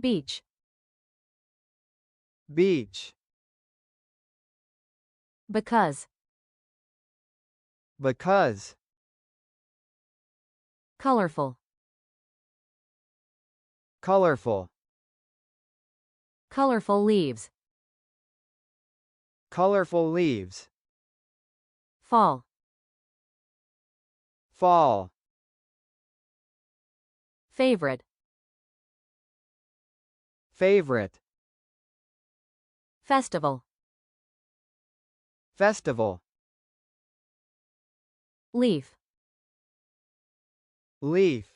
beach, beach, because, because, colorful, colorful, colorful leaves, colorful leaves, fall, fall, favorite, favorite, festival, festival, leaf, leaf,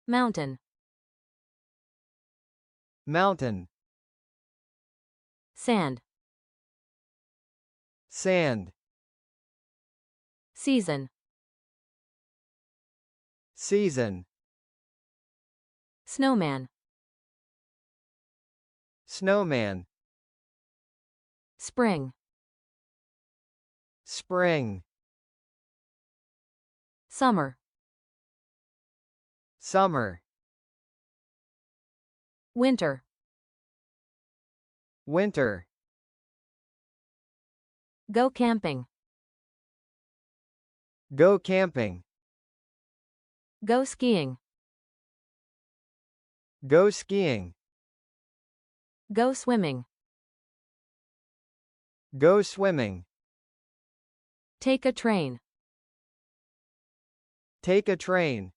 mountain, mountain, sand, sand, season, season, snowman, snowman, spring, spring, summer, summer, winter, winter, go camping, go camping, go skiing, go skiing, go swimming, go swimming, take a train, take a train,